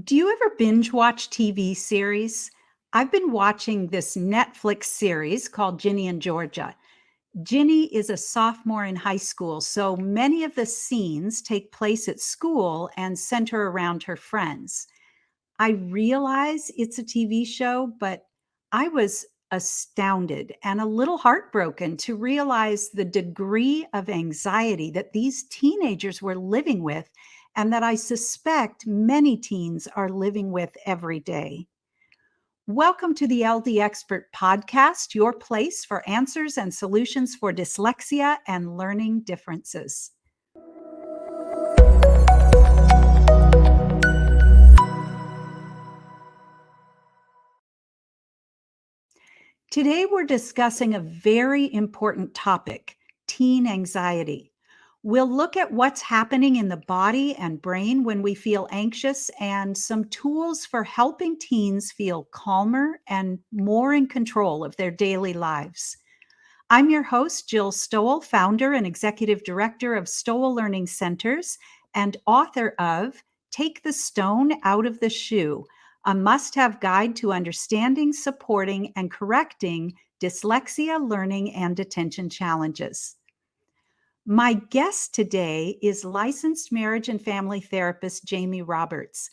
Do you ever binge watch TV series? I've been watching this Netflix series called Ginny and Georgia. Ginny is a sophomore in high school, so many of the scenes take place at school and center around her friends. I realize it's a TV show, but I was astounded and a little heartbroken to realize the degree of anxiety that these teenagers were living with and that I suspect many teens are living with every day. Welcome to the LD Expert Podcast, your place for answers and solutions for dyslexia and learning differences. Today, we're discussing a very important topic, teen anxiety. We'll look at what's happening in the body and brain when we feel anxious and some tools for helping teens feel calmer and more in control of their daily lives. I'm your host, Jill Stowell, founder and executive director of Stowell Learning Centers and author of Take the Stone Out of the Shoe, a must-have guide to understanding, supporting, and correcting dyslexia, learning, and attention challenges. My guest today is licensed marriage and family therapist Jamie Roberts.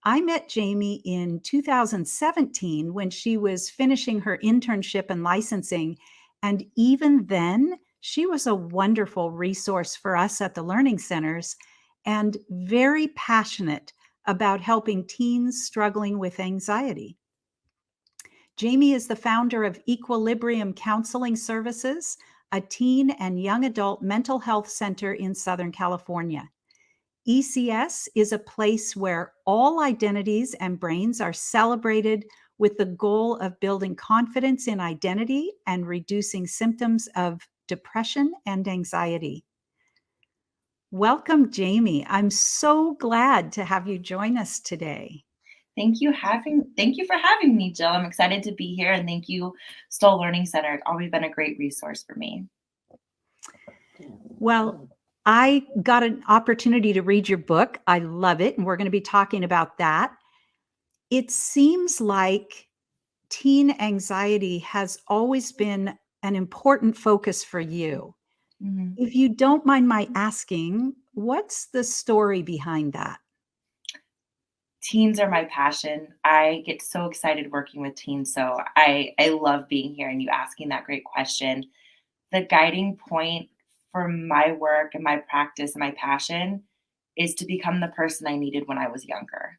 I met Jamie in 2017 when she was finishing her internship and licensing. And even then, she was a wonderful resource for us at the learning centers and very passionate about helping teens struggling with anxiety. Jamie is the founder of Equilibrium Counseling Services, a teen and young adult mental health center in Southern California. ECS is a place where all identities and brains are celebrated with the goal of building confidence in identity and reducing symptoms of depression and anxiety. Welcome, Jamie. I'm so glad to have you join us today. Thank you for having me, Jill. I'm excited to be here, and thank you, Stowell Learning Center. It's always been a great resource for me. Well, I got an opportunity to read your book. I love it, and we're going to be talking about that. It seems like teen anxiety has always been an important focus for you. Mm-hmm. If you don't mind my asking, what's the story behind that? Teens are my passion. I get so excited working with teens, so I love being here and you asking that great question. The guiding point for my work and my practice and my passion is to become the person I needed when I was younger.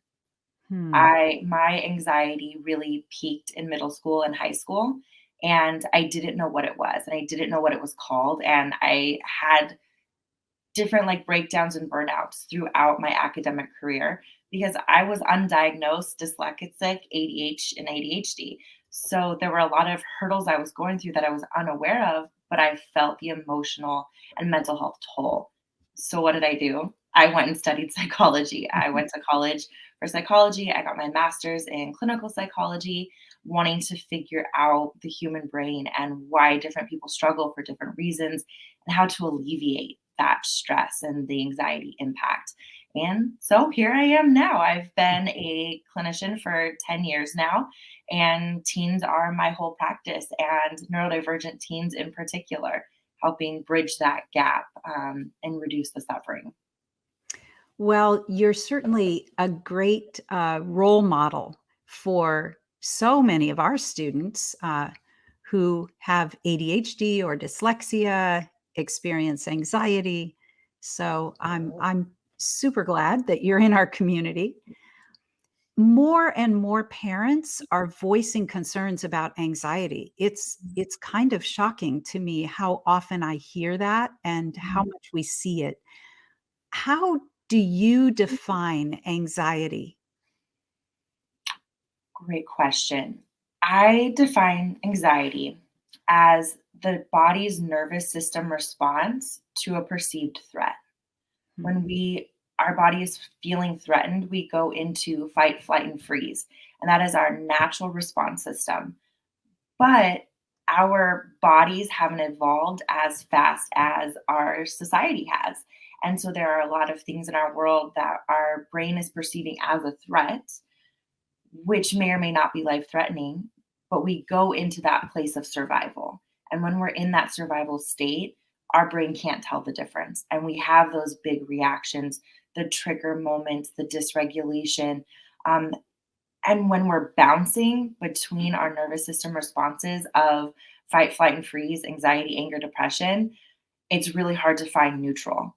Hmm. My anxiety really peaked in middle school and high school, and I didn't know what it was, and I didn't know what it was called, and I had different like breakdowns and burnouts throughout my academic career because I was undiagnosed dyslexic, ADHD. So there were a lot of hurdles I was going through that I was unaware of, but I felt the emotional and mental health toll. So what did I do? I went and studied psychology. I went to college for psychology. I got my master's in clinical psychology, wanting to figure out the human brain and why different people struggle for different reasons and how to alleviate that stress and the anxiety impact. And so here I am now. I've been a clinician for 10 years now, and teens are my whole practice, and neurodivergent teens in particular, helping bridge that gap and reduce the suffering. Well, you're certainly a great role model for so many of our students who have ADHD or dyslexia, experience anxiety. So I'm super glad that you're in our community. More and more parents are voicing concerns about anxiety. It's kind of shocking to me how often I hear that and how much we see it. How do you define anxiety? Great question. I define anxiety as the body's nervous system response to a perceived threat. Hmm. When our body is feeling threatened, we go into fight, flight, and freeze. And that is our natural response system. But our bodies haven't evolved as fast as our society has. And so there are a lot of things in our world that our brain is perceiving as a threat, which may or may not be life threatening, but we go into that place of survival. And when we're in that survival state, our brain can't tell the difference. And we have those big reactions, the trigger moments, the dysregulation. Um, and when we're bouncing between our nervous system responses of fight, flight, and freeze, anxiety, anger, depression, it's really hard to find neutral.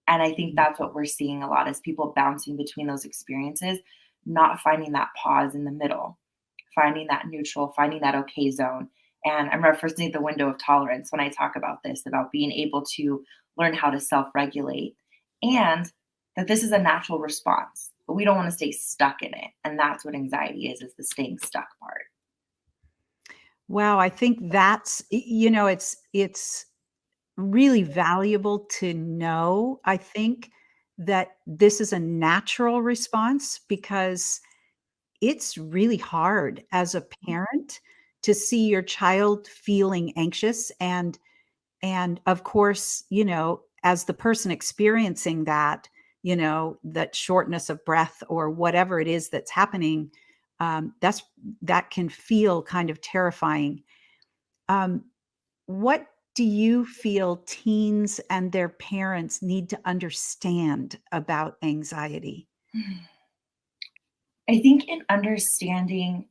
And I think that's what we're seeing a lot is people bouncing between those experiences, not finding that pause in the middle, finding that neutral, finding that okay zone. And I'm referencing the window of tolerance when I talk about this, about being able to learn how to self regulate and that this is a natural response, but we don't want to stay stuck in it. And that's what anxiety is the staying stuck part. Wow, I think that's it's really valuable to know, I think, that this is a natural response because it's really hard as a parent to see your child feeling anxious and of course, as the person experiencing that, that shortness of breath or whatever it is that's happening, that can feel kind of terrifying. Um, what do you feel teens and their parents need to understand about anxiety? I think in understanding,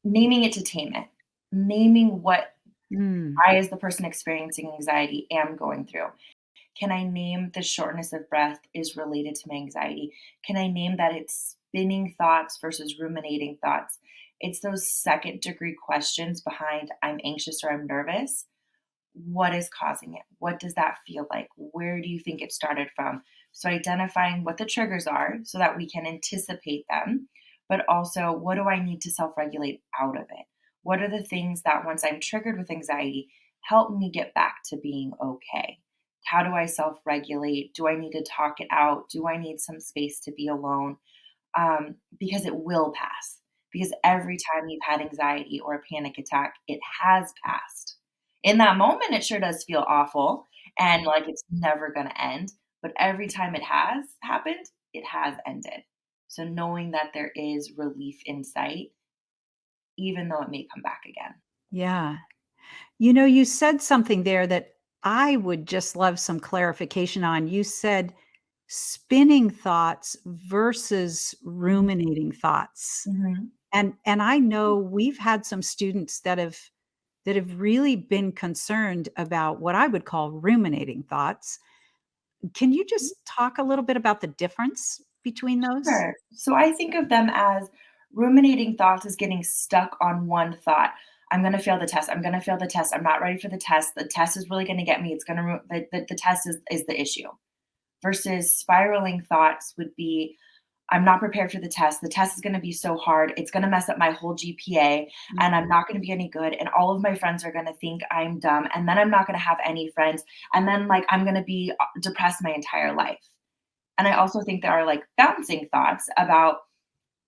naming it to tame it, naming what Mm, I, as the person experiencing anxiety, am going through. Can I name the shortness of breath is related to my anxiety? Can I name that it's spinning thoughts versus ruminating thoughts? It's those second degree questions behind I'm anxious or I'm nervous. What is causing it? What does that feel like? Where do you think it started from? So, identifying what the triggers are so that we can anticipate them, but also what do I need to self regulate out of it? What are the things that once I'm triggered with anxiety help me get back to being okay? How do I self regulate? Do I need to talk it out? Do I need some space to be alone? Because it will pass. Because every time you've had anxiety or a panic attack, it has passed. In that moment, it sure does feel awful and like it's never going to end. But every time it has happened, it has ended. So knowing that there is relief in sight, even though it may come back again. yeah. You said something there that I would just love some clarification on. You said spinning thoughts versus ruminating thoughts. Mhm. And I know we've had some students that have really been concerned about what I would call ruminating thoughts. Can you just talk a little bit about the difference between those? Sure. So I think of them as ruminating thoughts as getting stuck on one thought. I'm going to fail the test. I'm going to fail the test. I'm not ready for the test. The test is really going to get me. It's going to, the test is the issue. Versus spiraling thoughts would be, I'm not prepared for the test. The test is going to be so hard. It's going to mess up my whole GPA and I'm Mm, not going to be any good. And all of my friends are going to think I'm dumb. And then I'm not going to have any friends. And then, like, I'm going to be depressed my entire life. And I also think there are like bouncing thoughts about,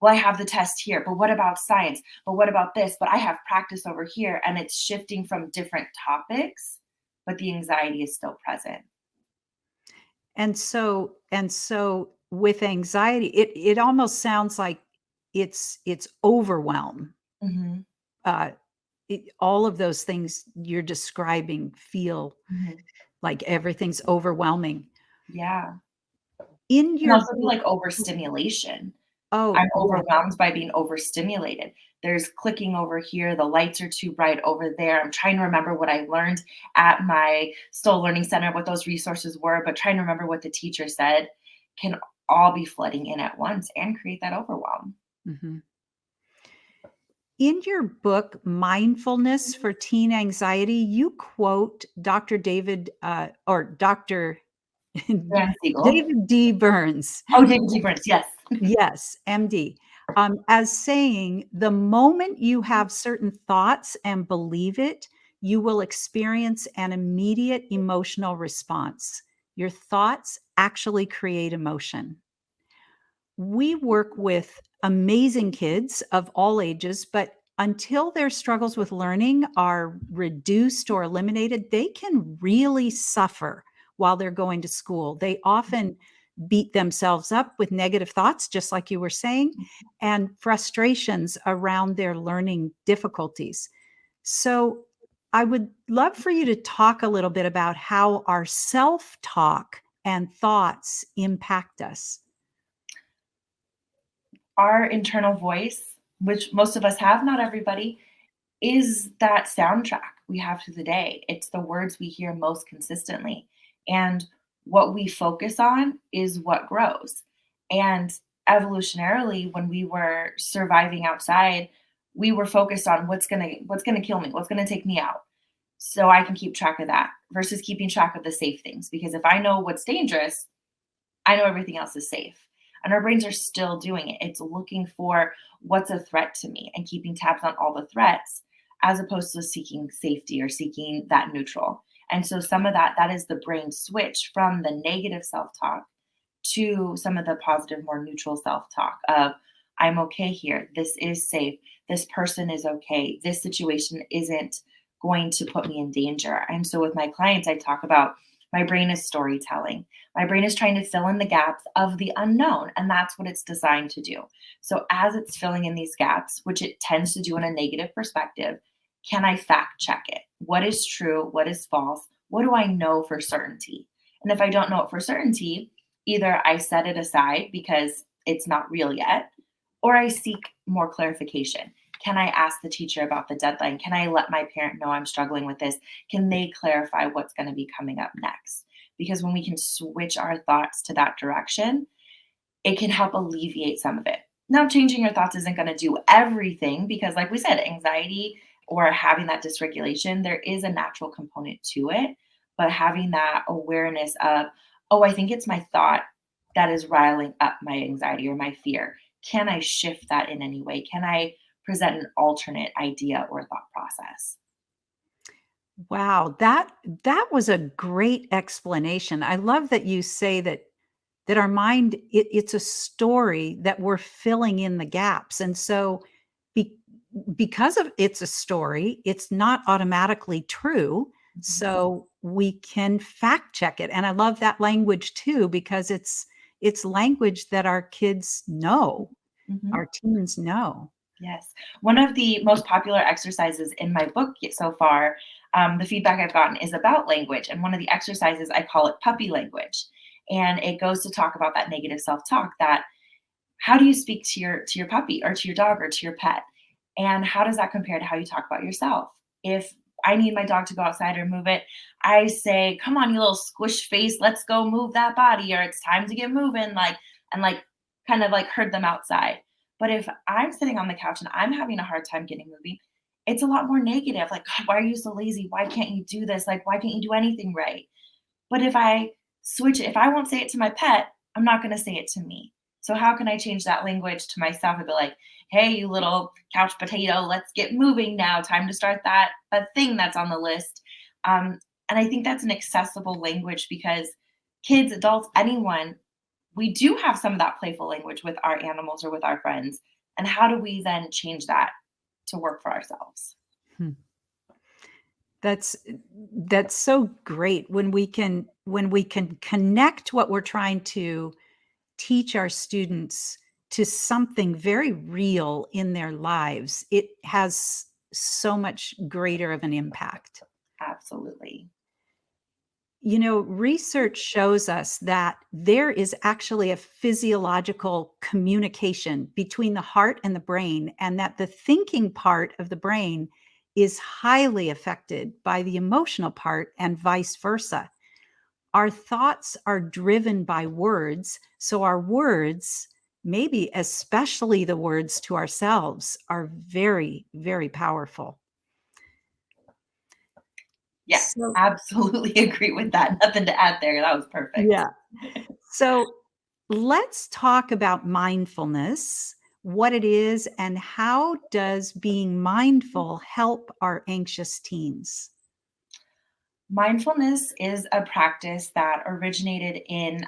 well, I have the test here, but what about science? But what about this? But I have practice over here. And it's shifting from different topics, but the anxiety is still present. and so with anxiety, it almost sounds like it's overwhelm. Hmm. Uh, all of those things you're describing feel Hmm. like everything's overwhelming. Yeah. In Can your also be book. like overstimulation. I'm Oh, yeah. overwhelmed by being overstimulated. There's clicking over here, the lights are too bright over there. I'm trying to remember what I learned at my Stowell Learning Center, what those resources were, but trying to remember what the teacher said can all be flooding in at once and create that overwhelm. Mhm. In your book, Mindfulness for Teen Anxiety, you quote Dr. David, or Dr. Dan Siegel. David D. Burns, Oh, David G. Burns, yes. yes, MD, as saying, "The moment you have certain thoughts and believe it, you will experience an immediate emotional response. Your thoughts actually create emotion." We work with amazing kids of all ages, but until their struggles with learning are reduced or eliminated, they can really suffer while they're going to school. They often beat themselves up with negative thoughts, just like you were saying, and frustrations around their learning difficulties. So, I would love for you to talk a little bit about how our self talk and thoughts impact us. Our internal voice, which most of us have, not everybody, is that soundtrack we have through the day. It's the words we hear most consistently. And what we focus on is what grows. And evolutionarily, when we were surviving outside, we were focused on what's gonna kill me, what's gonna take me out. So I can keep track of that versus keeping track of the safe things. Because if I know what's dangerous, I know everything else is safe. And our brains are still doing it. It's looking for what's a threat to me and keeping tabs on all the threats as opposed to seeking safety or seeking that neutral. And so some of that is the brain switch from the negative self-talk to some of the positive, more neutral self-talk of I'm okay here. This is safe. This person is okay. This situation isn't going to put me in danger. And so with my clients, I talk about my brain is storytelling. My brain is trying to fill in the gaps of the unknown, and that's what it's designed to do. So, as it's filling in these gaps, which it tends to do in a negative perspective, can I fact check it? What is true? What is false? What do I know for certainty? And if I don't know it for certainty, either I set it aside because it's not real yet, or I seek more clarification. Can I ask the teacher about the deadline? Can I let my parent know I'm struggling with this? Can they clarify what's going to be coming up next? Because when we can switch our thoughts to that direction, it can help alleviate some of it. Now, changing your thoughts isn't going to do everything because, like we said, anxiety or having that dysregulation, there is a natural component to it. But having that awareness of, oh, I think it's my thought that is riling up my anxiety or my fear. Can I shift that in any way? Can I present an alternate idea or thought process? Wow, that was a great explanation. I love that you say that our mind it's a story that we're filling in the gaps. And so be, because of it's a story, it's not automatically true. Mhm. So we can fact check it. And I love that language too because it's language that our kids know, Mhm. our teens know. Yes. One of the most popular exercises in my book so far, the feedback I've gotten is about language. And one of the exercises, I call it puppy language. And it goes to talk about that negative self-talk that how do you speak to your puppy or to your dog or to your pet? And how does that compare to how you talk about yourself? If I need my dog to go outside or move it, I say, "Come on, you little squish face, let's go move that body," or "It's time to get moving," and kind of like herd them outside. But if I'm sitting on the couch and I'm having a hard time getting moving, it's a lot more negative. Like, God, why are you so lazy? Why can't you do this? Like, why can't you do anything right? But if I switch it, if I won't say it to my pet, I'm not going to say it to me. So how can I change that language to myself and be like, "Hey, you little couch potato, let's get moving now. Time to start that thing that's on the list." And I think that's an accessible language because kids, adults, anyone, we do have some of that playful language with our animals or with our friends. And how do we then change that to work for ourselves? Hmm. That's that's so great when we can connect what we're trying to teach our students to something very real in their lives. It has so much greater of an impact. Absolutely. You know, research shows us that there is actually a physiological communication between the heart and the brain, and that the thinking part of the brain is highly affected by the emotional part, and vice versa. Our thoughts are driven by words, so our words, maybe especially the words to ourselves, are very, very powerful. Yes, So, absolutely agree with that. Nothing to add there. That was perfect. yeah. So let's talk about mindfulness, what it is, and how does being mindful help our anxious teens? Mindfulness is a practice that originated in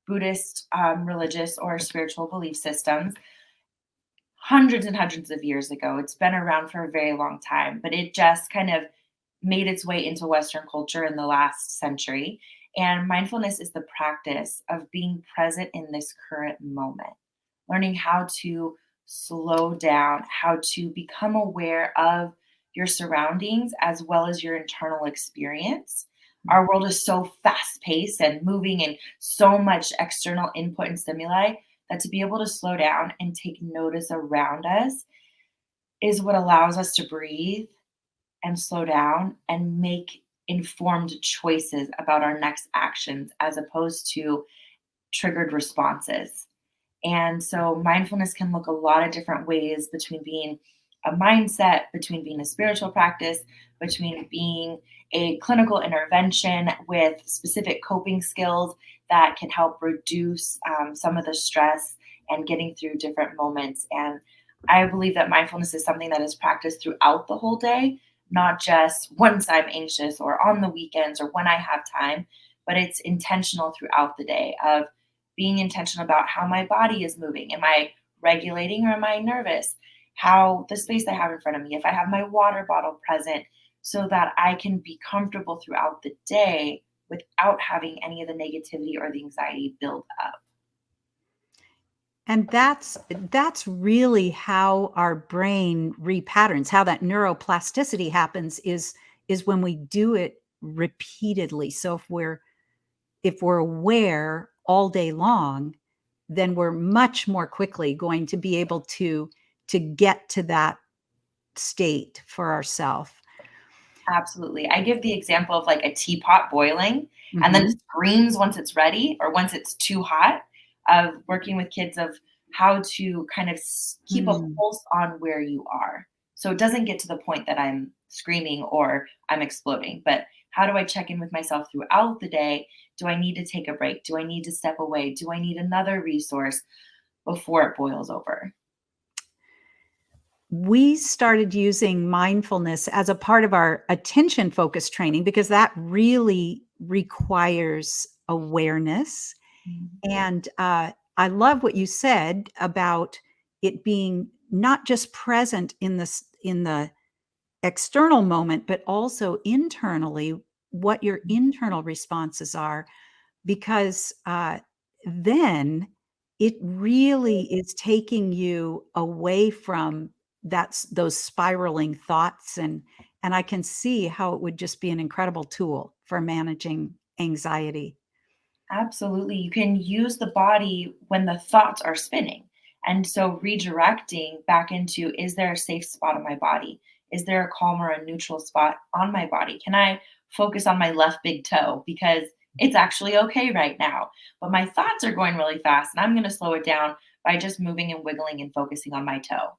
Buddhist religious or spiritual belief systems hundreds and hundreds of years ago. It's been around for a very long time, but it just kind of made its way into Western culture in the last century. And mindfulness is the practice of being present in this current moment, learning how to slow down, how to become aware of your surroundings as well as your internal experience. Our world is so fast paced and moving and so much external input and stimuli that to be able to slow down and take notice around us is what allows us to breathe and slow down and make informed choices about our next actions as opposed to triggered responses. And so mindfulness can look a lot of different ways between being a mindset, between being a spiritual practice, between being a clinical intervention with specific coping skills that can help reduce some of the stress and getting through different moments. And I believe that mindfulness is something that is practiced throughout the whole day, not just once I'm anxious or on the weekends or when I have time, but it's intentional throughout the day of being intentional about how my body is moving. Am I regulating or am I nervous? How the space I have in front of me, if I have my water bottle present, so that I can be comfortable throughout the day without having any of the negativity or the anxiety build up. And that's really how our brain repatterns, how that neuroplasticity happens is when we do it repeatedly. So if we're aware all day long, then we're much more quickly going to be able to get to that state for ourselves. Absolutely. I give the example of like a teapot boiling and then Mhm. screams once it's ready or once it's too hot, of working with kids of how to kind of keep a Mm. pulse on where you are. So it doesn't get to the point that I'm screaming or I'm exploding, but how do I check in with myself throughout the day? Do I need to take a break? Do I need to step away? Do I need another resource before it boils over? We started using mindfulness as a part of our attention focused training because that really requires awareness. Mhm. And I love what you said about it being not just present in the external moment, but also internally, what your internal responses are, because then it really is taking you away from those spiraling thoughts, and I can see how it would just be an incredible tool for managing anxiety. Absolutely. You can use the body when the thoughts are spinning. And so redirecting back into, is there a safe spot on my body? Is there a calm or a neutral spot on my body? Can I focus on my left big toe because it's actually okay right now? But my thoughts are going really fast and I'm going to slow it down by just moving and wiggling and focusing on my toe,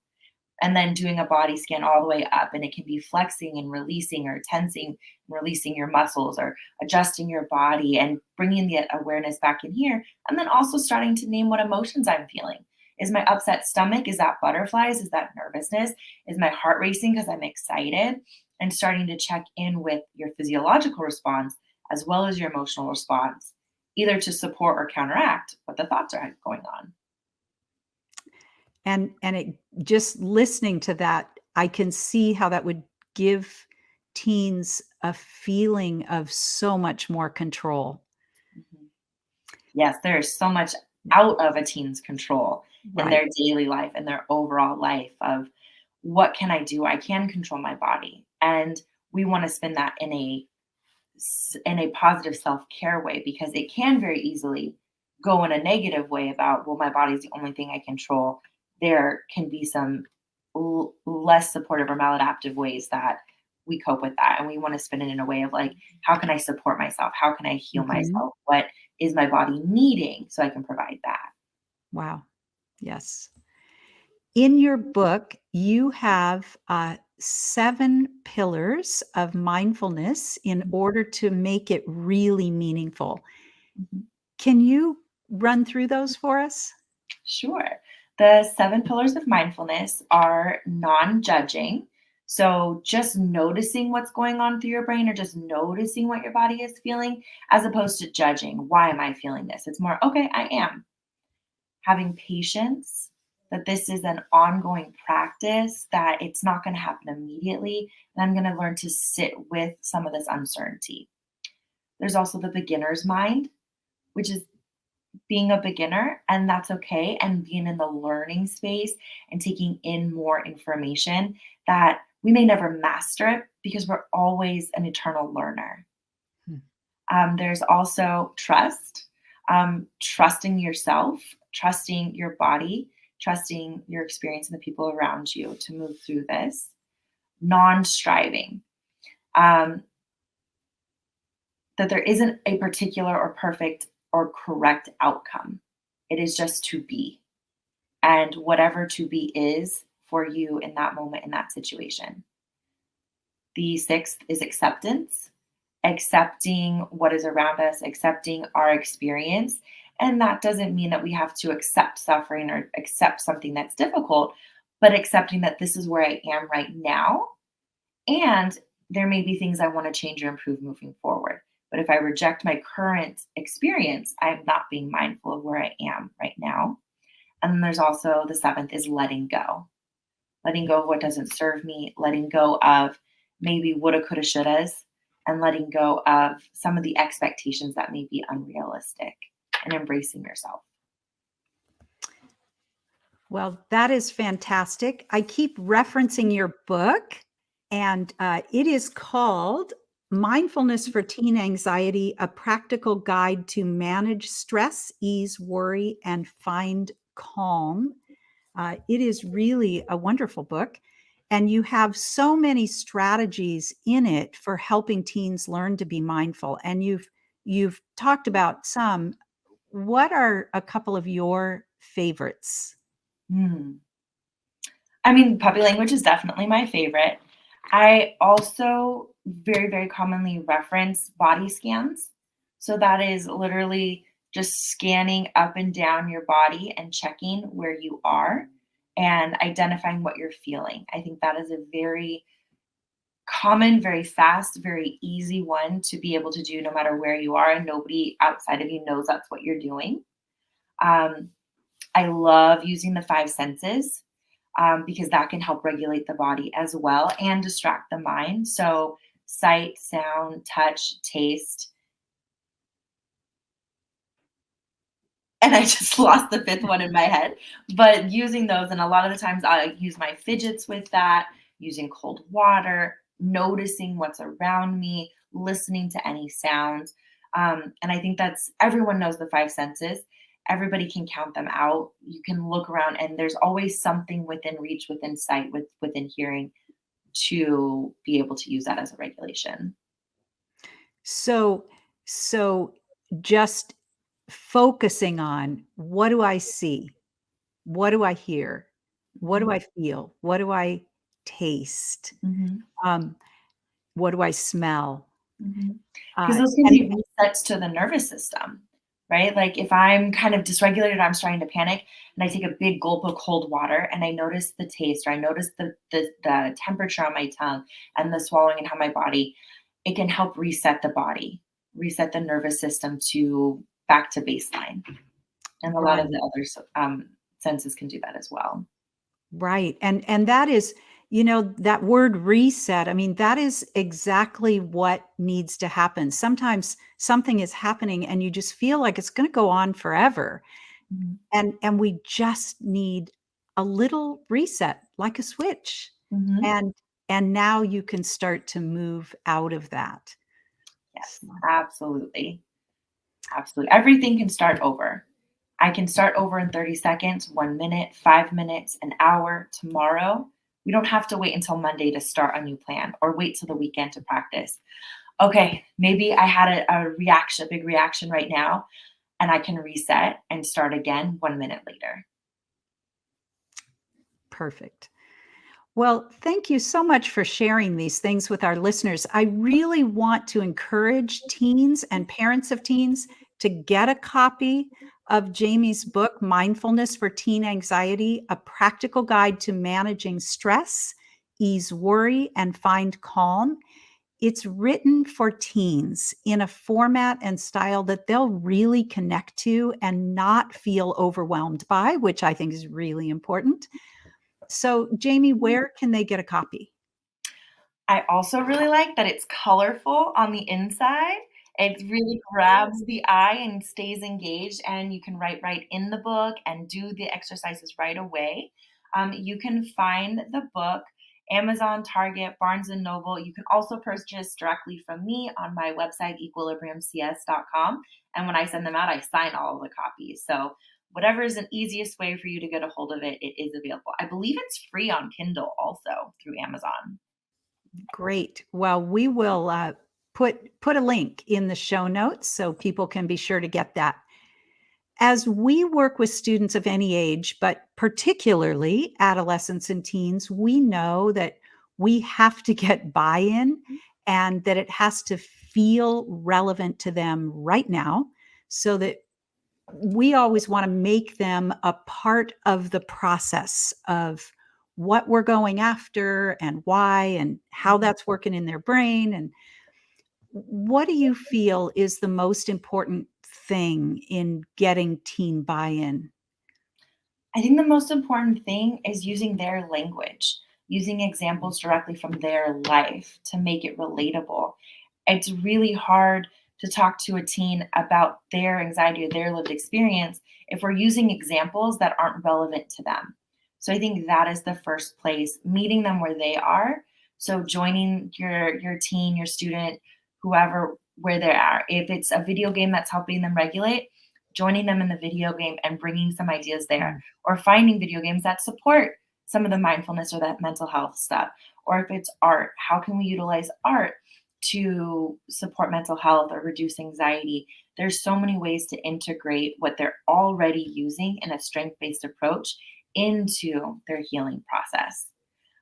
and then doing a body scan all the way up, and it can be flexing and releasing or tensing and releasing your muscles or adjusting your body and bringing the awareness back in here, and then also starting to name what emotions I'm feeling. Is my upset stomach, is that butterflies, is that nervousness, is my heart racing because I'm excited, and starting to check in with your physiological response as well as your emotional response, either to support or counteract what the thoughts are going on. And it just listening to that, I can see how that would give teens a feeling of so much more control. Mhm. Yes, there is so much Yeah, out of a teen's control in right. their daily life and their overall life of what can I do? I can control my body. And we want to spin that in a positive self-care way because it can very easily go in a negative way about, well, my body's the only thing I control. There can be some less supportive or maladaptive ways that we cope with that. And we want to spin it in a way of like, how can I support myself? How can I heal Mhm. myself? What is my body needing so I can provide that? Wow. Yes. In your book, you have 7 pillars of mindfulness in order to make it really meaningful. Mhm. Can you run through those for us? Sure. The 7 pillars of mindfulness are non judging. So, just noticing what's going on through your brain or just noticing what your body is feeling, as opposed to judging, why am I feeling this? It's more, okay, I am. Having patience, that this is an ongoing practice, that it's not going to happen immediately. And I'm going to learn to sit with some of this uncertainty. There's also the beginner's mind, which is being a beginner, and that's okay, and being in the learning space and taking in more information that we may never master it because we're always an eternal learner. Hmm. There's also trust, trusting yourself, trusting your body, trusting your experience and the people around you to move through this. Non striving, that there isn't a particular or perfect or correct outcome. It is just to be. And whatever to be is for you in that moment, in that situation. The sixth is acceptance, accepting what is around us, accepting our experience. And that doesn't mean that we have to accept suffering or accept something that's difficult, but accepting that this is where I am right now. And there may be things I want to change or improve moving forward. But if I reject my current experience, I'm not being mindful of where I am right now. And then there's also the seventh is letting go of what doesn't serve me, letting go of maybe woulda, coulda, shouldas, and letting go of some of the expectations that may be unrealistic and embracing yourself. Well, that is fantastic. I keep referencing your book, and it is called Mindfulness for Teen Anxiety, A Practical Guide to Manage Stress, Ease Worry, and Find Calm. It is really a wonderful book. And you have so many strategies in it for helping teens learn to be mindful. And you've talked about some. What are a couple of your favorites? Hmm. I mean, puppy language is definitely my favorite. I also very, very commonly reference body scans. So that is literally just scanning up and down your body and checking where you are and identifying what you're feeling. I think that is a very common, very fast, very easy one to be able to do no matter where you are, and nobody outside of you knows that's what you're doing. Um, I love using the five senses, because that can help regulate the body as well and distract the mind. So, sight, sound, touch, taste. And I just lost the fifth one in my head. But using those, and a lot of the times I use my fidgets with that, using cold water, noticing what's around me, listening to any sounds. And I think that's everyone knows the five senses. Everybody can count them out. You can look around, and there's always something within reach, within sight, within hearing to be able to use that as a regulation. So, so just focusing on what do I see? What do I hear? What do Mhm, I feel? What do I taste? mhm, Um, what do I smell? mhm. 'Cause those can And be resets to the nervous system, right? Like, if I'm kind of dysregulated, I'm starting to panic, and I take a big gulp of cold water, and I notice the taste, or I notice the temperature on my tongue and the swallowing and how my body, it can help reset the body, reset the nervous system to back to baseline, and a lot of right. the other senses can do that as well. Right, and that is that word reset, I mean, that is exactly what needs to happen. Sometimes something is happening and you just feel like it's gonna go on forever, Mhm, and we just need a little reset, like a switch, mhm. and now you can start to move out of that. Yes, So absolutely. Absolutely. Everything can start over. I can start over in 30 seconds, 1 minute, 5 minutes, an hour, tomorrow. We don't have to wait until Monday to start a new plan or wait till the weekend to practice. Okay, maybe I had a reaction, a big reaction right now, and I can reset and start again 1 minute later. perfect. Well, thank you so much for sharing these things with our listeners. I really want to encourage teens and parents of teens to get a copy of Jamie's book, Mindfulness for Teen Anxiety, a practical guide to managing stress, ease worry, and find calm. It's written for teens in a format and style that they'll really connect to and not feel overwhelmed by, which I think is really important. So, Jamie, where can they get a copy? I also really like that it's colorful on the inside. It really grabs the eye and stays engaged, and you can write right in the book and do the exercises right away. You can find the book Amazon, Target, Barnes and Noble. You can also purchase directly from me on my website, equilibriumcs.com. And when I send them out, I sign all of the copies. So whatever is an easiest way for you to get a hold of it, it is available. I believe it's free on Kindle also through Amazon. Great. Well, we will put a link in the show notes so people can be sure to get that. As we work with students of any age, but particularly adolescents and teens, we know that we have to get buy-in and that it has to feel relevant to them right now, so that we always want to make them a part of the process of what we're going after and why and how that's working in their brain. And what do you feel is the most important thing in getting teen buy-in? I think the most important thing is using their language, using examples directly from their life to make it relatable. It's really hard to talk to a teen about their anxiety or their lived experience if we're using examples that aren't relevant to them. So I think that is the first place, meeting them where they are. So joining your teen, your student, whoever where they are. If it's a video game that's helping them regulate, joining them in the video game and bringing some ideas there, Mm, or finding video games that support some of the mindfulness or that mental health stuff. Or if it's art, how can we utilize art to support mental health or reduce anxiety? There's so many ways to integrate what they're already using in a strength based approach into their healing process.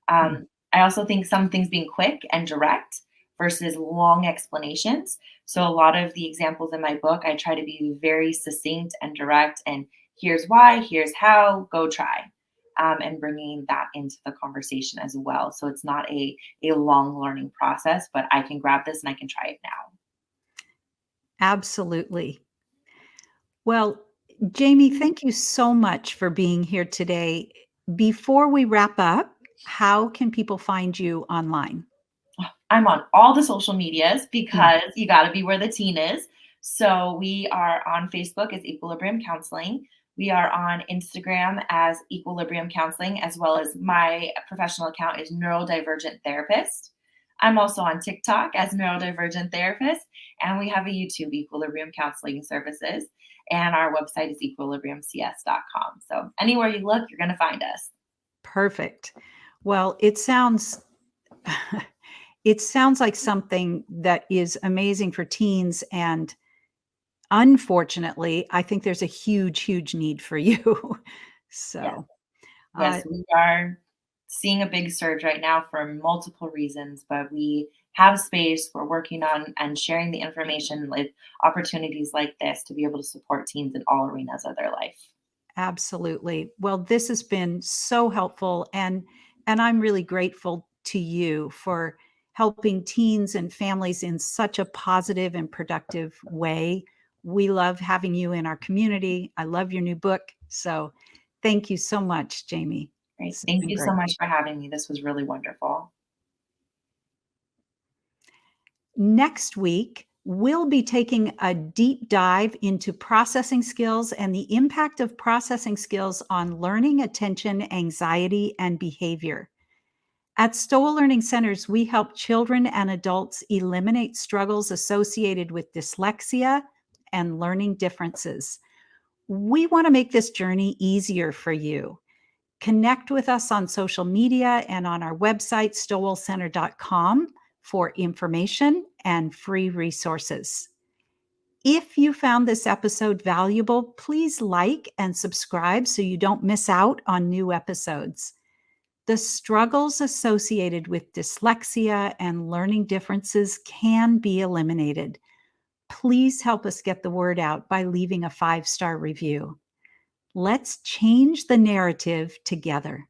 mm. I also think some things being quick and direct versus long explanations. So, a lot of the examples in my book, I try to be very succinct and direct, and here's why, here's how, go try. And bringing that into the conversation as well. So it's not a long learning process, but I can grab this and I can try it now. Absolutely. Well, Jamie, thank you so much for being here today. Before we wrap up, how can people find you online? I'm on all the social medias Mm, because you got to be where the teen is. So we are on Facebook as Equilibrium Counseling. We are on Instagram as Equilibrium Counseling, as well as my professional account is Neurodivergent Therapist. I'm also on TikTok as Neurodivergent Therapist, and we have a YouTube, Equilibrium Counseling Services, and our website is equilibriumcs.com. So anywhere you look, you're going to find us. perfect. Well, it sounds it sounds like something that is amazing for teens, and unfortunately, I think there's a huge, huge need for you. Yes. So, uh, Yes, we are seeing a big surge right now for multiple reasons, but we have space. We're working on and sharing the information with opportunities like this to be able to support teens in all arenas of their life. absolutely. Well, this has been so helpful, and I'm really grateful to you for helping teens and families in such a positive and productive way. We love having you in our community. I love your new book. So, thank you so much, Jamie. Great. This has Thank been you so great. much for having me. This was really wonderful. Next week, we'll be taking a deep dive into processing skills and the impact of processing skills on learning, attention, anxiety, and behavior. At Stowell Learning Centers, we help children and adults eliminate struggles associated with dyslexia and learning differences. We want to make this journey easier for you. Connect with us on social media and on our website, stowellcenter.com, for information and free resources. If you found this episode valuable, please like and subscribe so you don't miss out on new episodes. The struggles associated with dyslexia and learning differences can be eliminated. Please help us get the word out by leaving a 5-star review. Let's change the narrative together.